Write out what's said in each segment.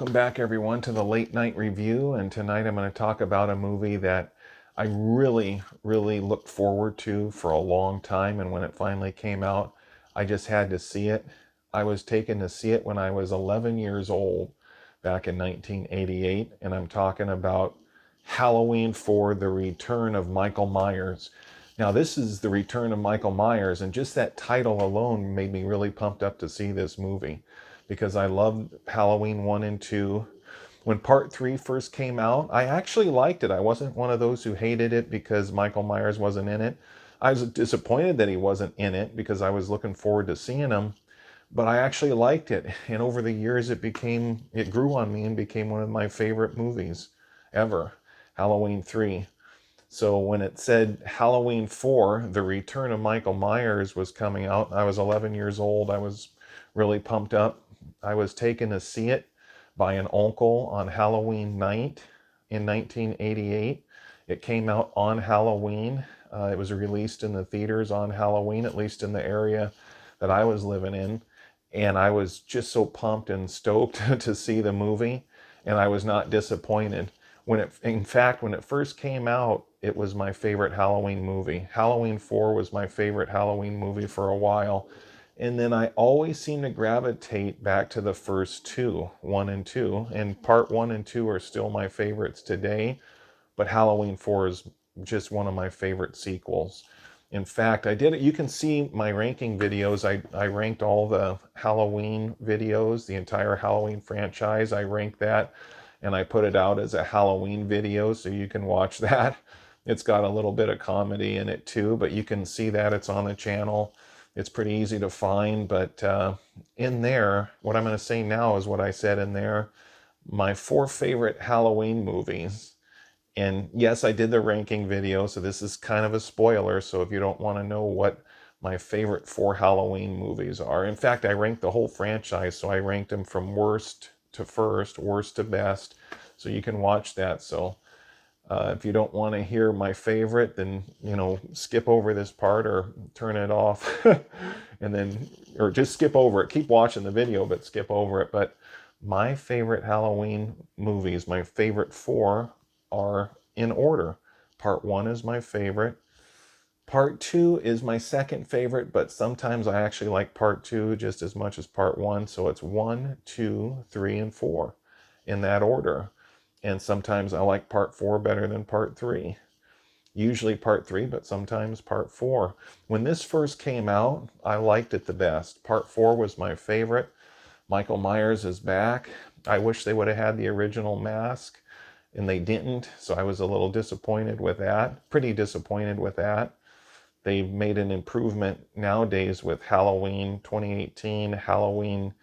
Welcome back, everyone, to the Late Night Review. And tonight I'm going to talk about a movie that I really looked forward to for a long time. And when it finally came out, I just had to see it. I was taken to see it when I was 11 years old back in 1988. And I'm talking about Halloween 4: The Return of Michael Myers. Now, this is the return of Michael Myers, and just that title alone made me really pumped up to see this movie because I loved Halloween 1 and 2. When part 3 first came out, I actually liked it. I wasn't one of those who hated it because Michael Myers wasn't in it. I was disappointed that he wasn't in it because I was looking forward to seeing him, but I actually liked it. And over the years, it grew on me and became one of my favorite movies ever, Halloween 3. So when it said Halloween 4, The Return of Michael Myers was coming out, I was 11 years old. I was really pumped up. I was taken to see it by an uncle on Halloween night in 1988. It came out on Halloween. It was released in the theaters on Halloween, at least in the area that I was living in. And I was just so pumped and stoked to see the movie, and I was not disappointed. In fact, when it first came out, it was my favorite Halloween movie. Halloween 4 was my favorite Halloween movie for a while. And then I always seem to gravitate back to the first two, 1 and 2. And part 1 and 2 are still my favorites today, but Halloween 4 is just one of my favorite sequels. In fact, I did it. You can see my ranking videos. I ranked all the Halloween videos, the entire Halloween franchise. I ranked that and I put it out as a Halloween video so you can watch that. It's got a little bit of comedy in it too, but you can see that it's on the channel. It's pretty easy to find, but in there, what I'm going to say now is what I said in there. My 4 favorite Halloween movies. And yes, I did the ranking video, so this is kind of a spoiler. So if you don't want to know what my favorite 4 Halloween movies are, in fact, I ranked the whole franchise. So I ranked them from worst to first, worst to best. So you can watch that. So if you don't want to hear my favorite, then, skip over this part or turn it off and then, or just skip over it. Keep watching the video, but skip over it. But my favorite Halloween movies, my favorite 4 are in order. Part 1 is my favorite. Part 2 is my second favorite, but sometimes I actually like part 2 just as much as part 1. So it's 1, 2, 3, and 4 in that order. And sometimes I like part 4 better than part 3. Usually part 3, but sometimes part 4. When this first came out, I liked it the best. Part 4 was my favorite. Michael Myers is back. I wish they would have had the original mask, and they didn't. So I was a little disappointed with that. Pretty disappointed with that. They've made an improvement nowadays with Halloween 2018, Halloween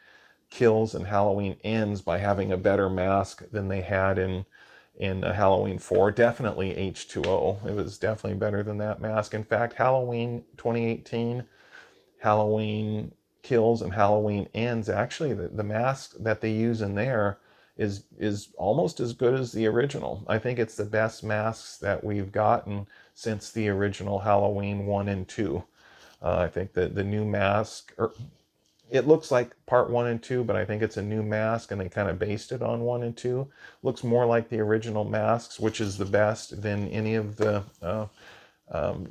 Kills and Halloween Ends by having a better mask than they had in Halloween 4. Definitely H2O. It was definitely better than that mask. In fact, Halloween 2018, Halloween Kills and Halloween Ends, actually the mask that they use in there is almost as good as the original. I think it's the best masks that we've gotten since the original Halloween 1 and 2. I think that the new mask, it looks like part 1 and 2, but I think it's a new mask and they kind of based it on 1 and 2. Looks more like the original masks, which is the best than any of the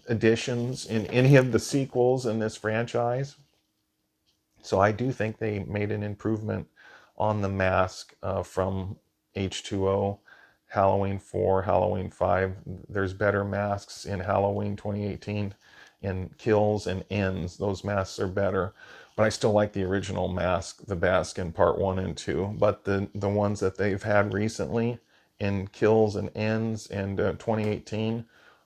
additions in any of the sequels in this franchise. So I do think they made an improvement on the mask from H2O, Halloween 4, Halloween 5. There's better masks in Halloween 2018 in Kills and Ends. Those masks are better. But I still like the original mask, the mask in part 1 and 2. But the ones that they've had recently in Kills and Ends and 2018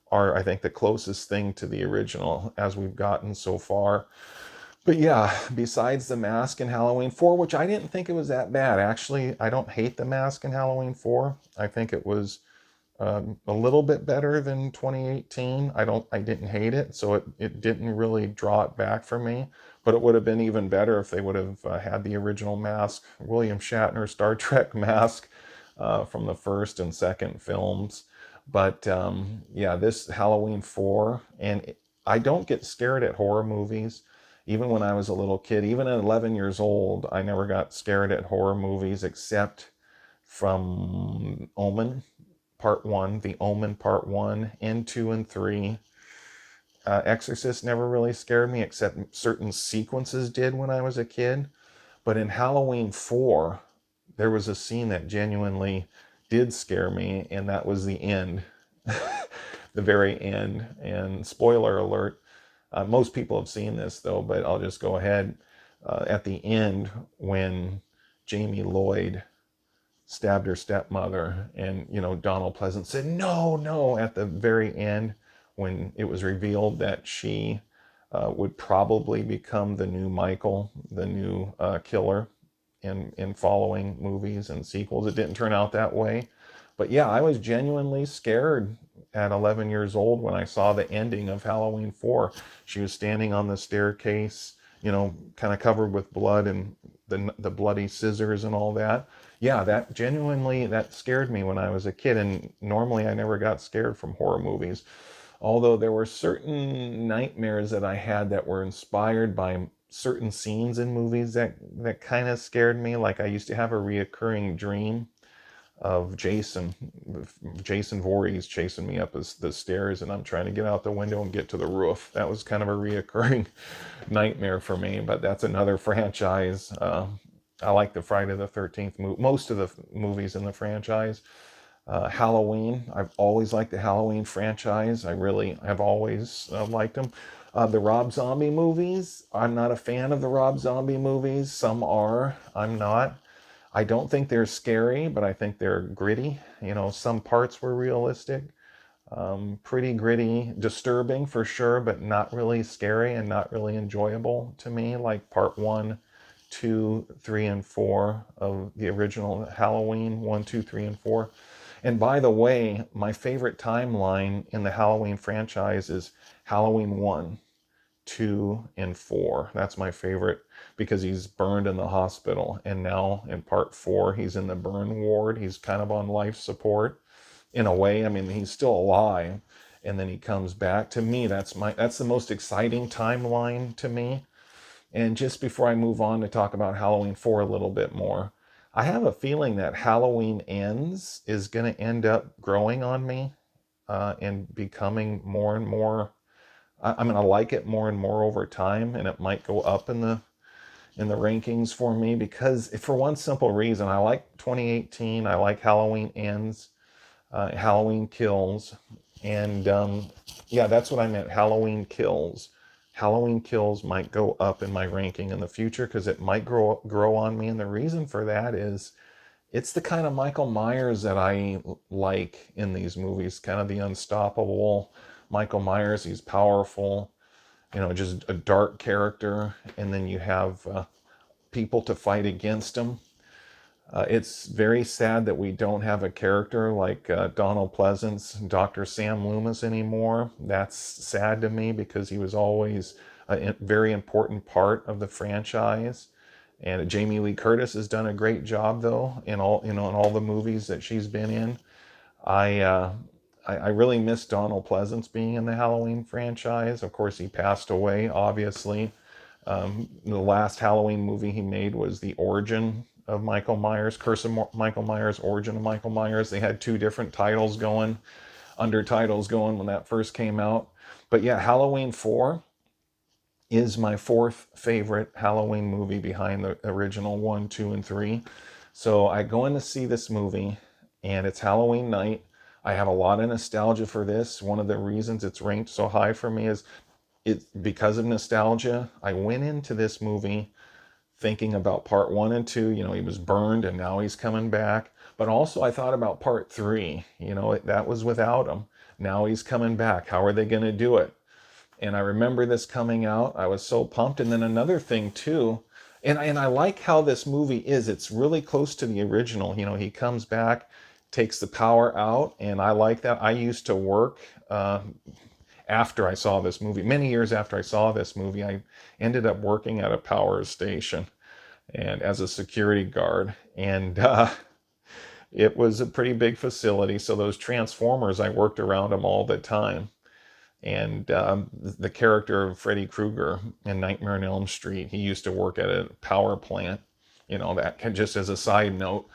are, I think, the closest thing to the original as we've gotten so far. But yeah, besides the mask in Halloween 4, which I didn't think it was that bad. Actually, I don't hate the mask in Halloween 4. I think it was a little bit better than 2018. I didn't hate it, so it didn't really draw it back for me. But it would have been even better if they would have had the original mask, William Shatner Star Trek mask from the first and second films. But yeah, this Halloween 4, and I don't get scared at horror movies. Even when I was a little kid, even at 11 years old, I never got scared at horror movies except from Omen Part 1, The Omen Part 1, and 2 and 3. Exorcist never really scared me, except certain sequences did when I was a kid. But in Halloween 4, there was a scene that genuinely did scare me, and that was the end. The very end. And spoiler alert, most people have seen this though, but I'll just go ahead. At the end, when Jamie Lloyd stabbed her stepmother, and Donald Pleasance said no, no, at the very end, when it was revealed that she would probably become the new Michael, the new killer in following movies and sequels. It didn't turn out that way. But yeah, I was genuinely scared at 11 years old when I saw the ending of Halloween 4. She was standing on the staircase, kind of covered with blood and the bloody scissors and all that. Yeah, that scared me when I was a kid, and normally I never got scared from horror movies. Although there were certain nightmares that I had that were inspired by certain scenes in movies that kind of scared me. Like I used to have a reoccurring dream of Jason Voorhees chasing me up the stairs, and I'm trying to get out the window and get to the roof. That was kind of a reoccurring nightmare for me, but that's another franchise. I like the Friday the 13th most of the movies in the franchise. Halloween, I've always liked the Halloween franchise. I really have always liked them. The Rob Zombie movies, I'm not a fan of the Rob Zombie movies. Some are, I'm not. I don't think they're scary, but I think they're gritty. Some parts were realistic, pretty gritty, disturbing for sure, but not really scary and not really enjoyable to me, like part 1, 2, 3, and 4 of the original Halloween, 1, 2, 3, and 4. And by the way, my favorite timeline in the Halloween franchise is Halloween 1, 2, and 4. That's my favorite because he's burned in the hospital. And now in part 4, he's in the burn ward. He's kind of on life support in a way. I mean, he's still alive. And then he comes back. To me, that's the most exciting timeline to me. And just before I move on to talk about Halloween 4 a little bit more, I have a feeling that Halloween Ends is going to end up growing on me and becoming more and more. I'm going to like it more and more over time, and it might go up in the rankings for me because, for one simple reason, I like 2018. I like Halloween Ends, Halloween Kills, and yeah, that's what I meant. Halloween Kills. Halloween Kills might go up in my ranking in the future because it might grow on me, and the reason for that is it's the kind of Michael Myers that I like in these movies, kind of the unstoppable Michael Myers. He's powerful, just a dark character, and then you have people to fight against him. It's very sad that we don't have a character like Donald Pleasance, Dr. Sam Loomis anymore. That's sad to me because he was always a very important part of the franchise. And Jamie Lee Curtis has done a great job though in all the movies that she's been in. I uh, I really miss Donald Pleasance being in the Halloween franchise. Of course, he passed away, obviously. The last Halloween movie he made was The Origin of Michael Myers, Curse of Michael Myers, Origin of Michael Myers. They had two different titles going, undertitles going when that first came out. But yeah, Halloween 4 is my fourth favorite Halloween movie behind the original 1, 2, and 3. So I go in to see this movie, and it's Halloween night. I have a lot of nostalgia for this. One of the reasons it's ranked so high for me is because of nostalgia. I went into this movie thinking about part 1 and 2. He was burned and now he's coming back. But also I thought about part 3. That was without him. Now he's coming back. How are they going to do it? And I remember this coming out. I was so pumped. And then another thing too, and I like how this movie is. It's really close to the original. He comes back, takes the power out, and I like that. I used to work after I saw this movie. Many years after I saw this movie, I ended up working at a power station and as a security guard. And it was a pretty big facility. So those transformers, I worked around them all the time. And the character of Freddy Krueger in Nightmare on Elm Street, he used to work at a power plant, that just as a side note.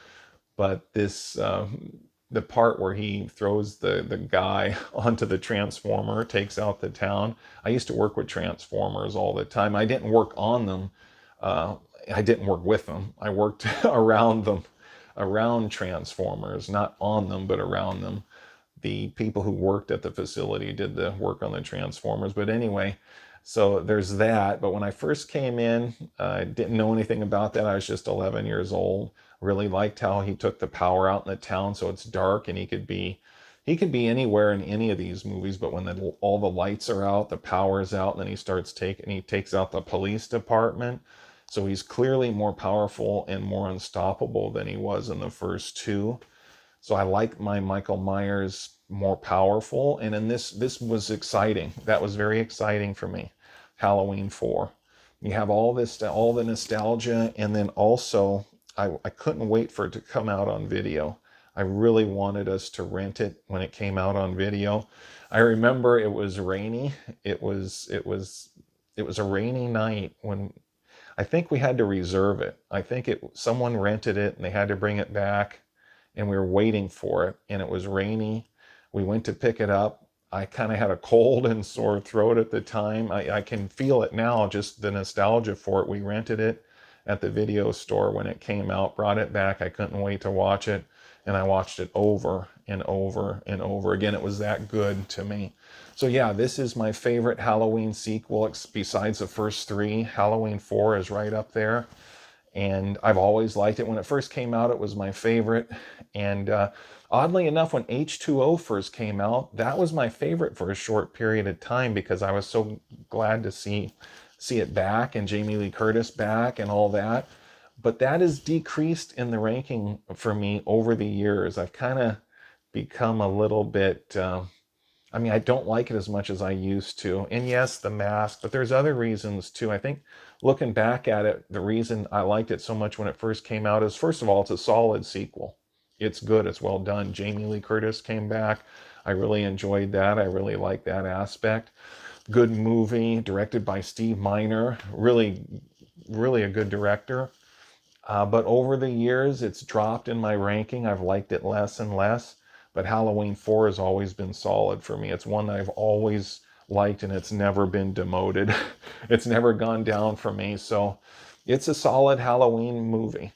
But this, the part where he throws the guy onto the transformer, takes out the town. I used to work with transformers all the time. I didn't work on them. Uh, I didn't work with them. I worked around them, around transformers, not on them, but around them. The people who worked at the facility did the work on the transformers. But anyway, so there's that. But when I first came in, I didn't know anything about that. I was just 11 years old. Really liked how he took the power out in the town so it's dark, and he could be anywhere in any of these movies, but when all the lights are out, the power is out, and then he takes out the police department. So he's clearly more powerful and more unstoppable than he was in the first two. So I like my Michael Myers more powerful, and in this was exciting. That was very exciting for me. Halloween 4. You have all the nostalgia, and then also I couldn't wait for it to come out on video. I really wanted us to rent it when it came out on video. I remember it was rainy. It was a rainy night when I think we had to reserve it. I think someone rented it and they had to bring it back, and we were waiting for it, and it was rainy. We went to pick it up. I kind of had a cold and sore throat at the time. I can feel it now, just the nostalgia for it. We rented it at the video store when it came out, brought it back. I couldn't wait to watch it, and I watched it over and over and over again. It was that good to me. So yeah, this is my favorite Halloween sequel besides the first three. Halloween 4 is right up there, and I've always liked it. When it first came out, it was my favorite. And oddly enough, when H2O first came out, that was my favorite for a short period of time because I was so glad to see it back and Jamie Lee Curtis back and all that. But that has decreased in the ranking for me over the years. I've kind of become a little bit. I mean, I don't like it as much as I used to. And yes, the mask, but there's other reasons too. I think looking back at it, the reason I liked it so much when it first came out is, first of all, it's a solid sequel. It's good, it's well done. Jamie Lee Curtis came back. I really enjoyed that. I really like that aspect. Good movie, directed by Steve Miner. Really, really a good director. But over the years, it's dropped in my ranking. I've liked it less and less. But Halloween 4 has always been solid for me. It's one that I've always liked, and it's never been demoted. It's never gone down for me. So it's a solid Halloween movie.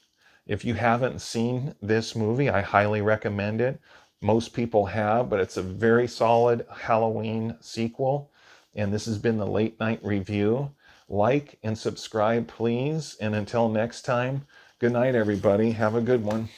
If you haven't seen this movie, I highly recommend it. Most people have, but it's a very solid Halloween sequel. And this has been the Late Night Review. Like and subscribe, please. And until next time, good night, everybody. Have a good one.